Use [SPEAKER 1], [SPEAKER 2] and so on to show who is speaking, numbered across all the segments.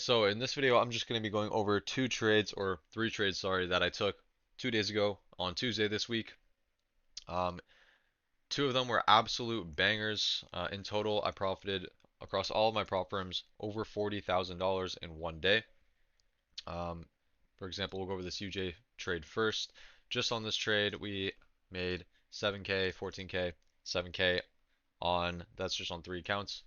[SPEAKER 1] Alright, so in this video, I'm just going to be going over two trades, or three trades, sorry, that I took 2 days ago on Tuesday this week. Um, Two of them were absolute bangers. In total, I profited across all of my prop firms over $40,000 in one day. Um, for example, we'll go over this UJ trade first. Just on this trade, we made 7K, 14K, 7K on, that's just on 3 accounts.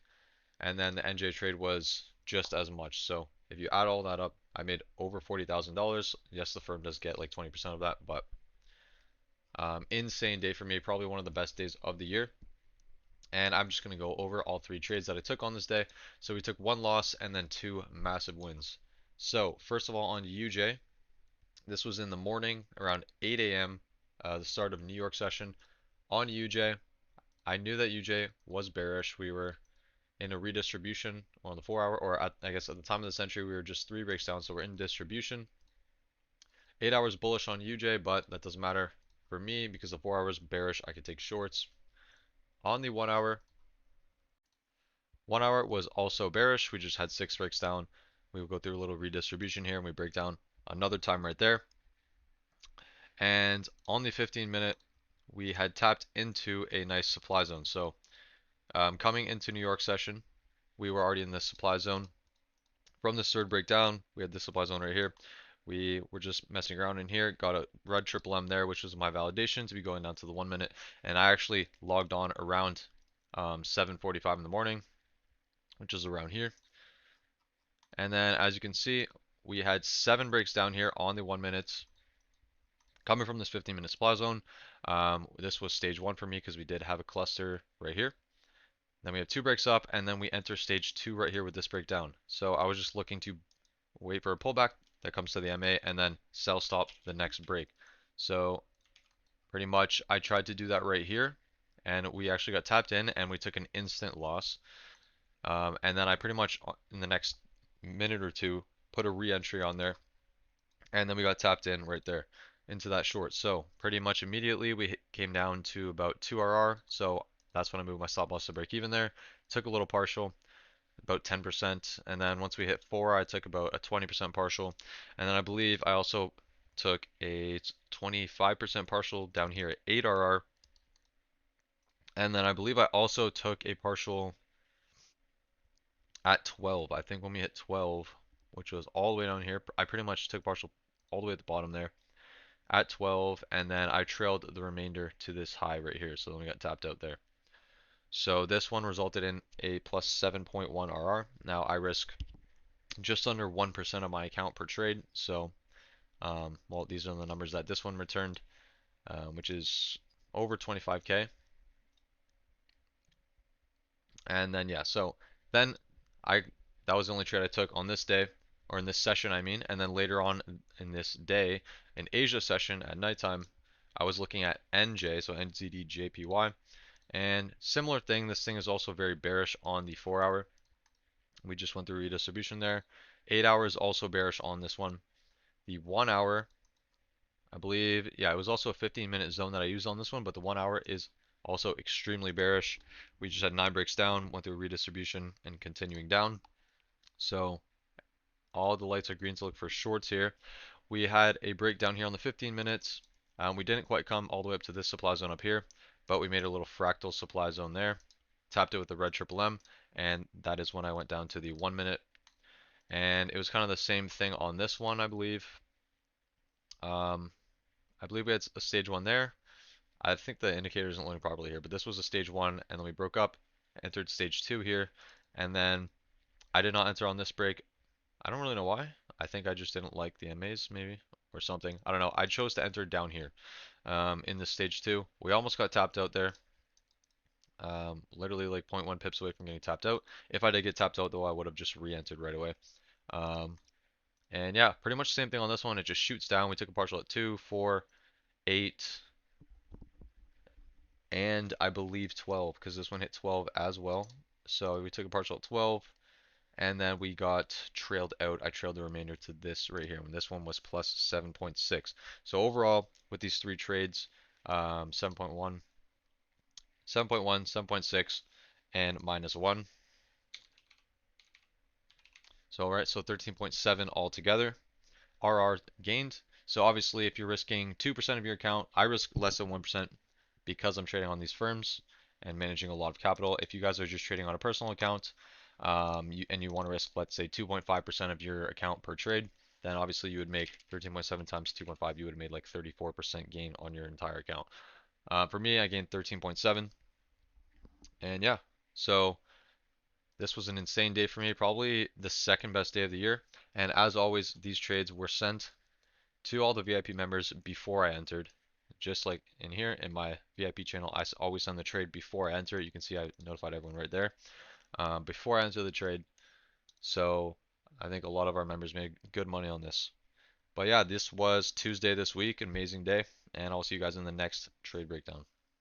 [SPEAKER 1] And then the NJ trade was just as much. So if you add all that up, I made over $40,000. Yes, the firm does get like 20% of that, but insane day for me. Probably one of the best days of the year. And I'm just going to go over all three trades that I took on this day. So we took one loss and then two massive wins. So first of all, on UJ, this was in the morning around 8 a.m., the start of New York session. On UJ, I knew that UJ was bearish. We were in a redistribution on the 4 hour, or I guess at the time of the century, we were just 3 breaks down, so we're in distribution. 8 hours bullish on UJ, but that doesn't matter for me because the 4 hours bearish, I could take shorts. On the 1 hour, 1 hour was also bearish. We just had 6 breaks down. We will go through a little redistribution here and we break down another time right there. And on the 15 minute, we had tapped into a nice supply zone. So coming into New York session, we were already in this supply zone. From this third breakdown, we had this supply zone right here. We were just messing around in here, got a red triple M there, which was my validation to be going down to the 1 minute. And I actually logged on around 7:45 in the morning, which is around here. And then as you can see, we had 7 breaks down here on the 1 minute coming from this 15-minute supply zone. This was stage one for me because we did have a cluster right here. Then we have 2 breaks up, and then we enter stage two right here with this breakdown. So I was just looking to wait for a pullback that comes to the MA and then sell stop the next break. So pretty much I tried to do that right here, and we actually got tapped in and we took an instant loss. And then I pretty much in the next minute or two put a re-entry on there, and then we got tapped in right there into that short. So pretty much immediately we came down to about 2 RR. So that's when I moved my stop loss to break even there. Took a little partial, about 10%, and then once we hit 4, I took about a 20% partial, and then I believe I also took a 25% partial down here at 8 RR, and then I believe I also took a partial at 12. I think when we hit 12, which was all the way down here, I pretty much took partial all the way at the bottom there at 12, and then I trailed the remainder to this high right here, so then we got tapped out there. So this one resulted in a plus 7.1 RR. Now I risk just under 1% of my account per trade. So, well, these are the numbers that this one returned, which is over 25K. And then, yeah, so then that was the only trade I took on this day, or in this session, I mean. And then later on in this day, in Asia session at nighttime, I was looking at NJ, so NZDJPY. And similar thing, this thing is also very bearish on the 4 hour. We just went through redistribution there. 8 hours also bearish on this one. The 1 hour, I believe, yeah, it was also a 15-minute zone that I used on this one, but the 1 hour is also extremely bearish. We just had 9 breaks down, went through redistribution and continuing down. So all the lights are green to look for shorts here. We had a breakdown here on the 15 minutes. We didn't quite come all the way up to this supply zone up here, but we made a little fractal supply zone there. Tapped it with the red triple M, and that is when I went down to the 1 minute. And it was kind of the same thing on this one, I believe. I believe we had a stage one there. I think the indicator isn't loading properly here, but this was a stage one, and then we broke up, entered stage two here, and then I did not enter on this break. I don't really know why. I think I just didn't like the MAs maybe, or something. I don't know. I chose to enter down here in this stage two. We almost got tapped out there. Literally like 0.1 pips away from getting tapped out. If I did get tapped out though, I would have just re-entered right away. And yeah, pretty much the same thing on this one. It just shoots down. We took a partial at 2, 4, 8, and I believe 12, because this one hit 12 as well. So we took a partial at 12, and then we got trailed out. I trailed the remainder to this right here, and this one was plus 7.6. So overall, with these three trades, 7.1, 7.1, 7.6, and -1. So, all right, so 13.7 altogether. RR gained. So obviously, if you're risking 2% of your account, I risk less than 1% because I'm trading on these firms and managing a lot of capital. If you guys are just trading on a personal account, and you want to risk, let's say, 2.5% of your account per trade, then obviously you would make 13.7 times 2.5. You would have made like 34% gain on your entire account. For me, I gained 13.7, and yeah, so this was an insane day for me, probably the second best day of the year. And as always, these trades were sent to all the VIP members before I entered. Just like in here in my VIP channel, I always send the trade before I enter. You can see I notified everyone right there before I enter the trade. So I think a lot of our members made good money on this. But yeah, this was Tuesday this week, amazing day, and I'll see you guys in the next trade breakdown.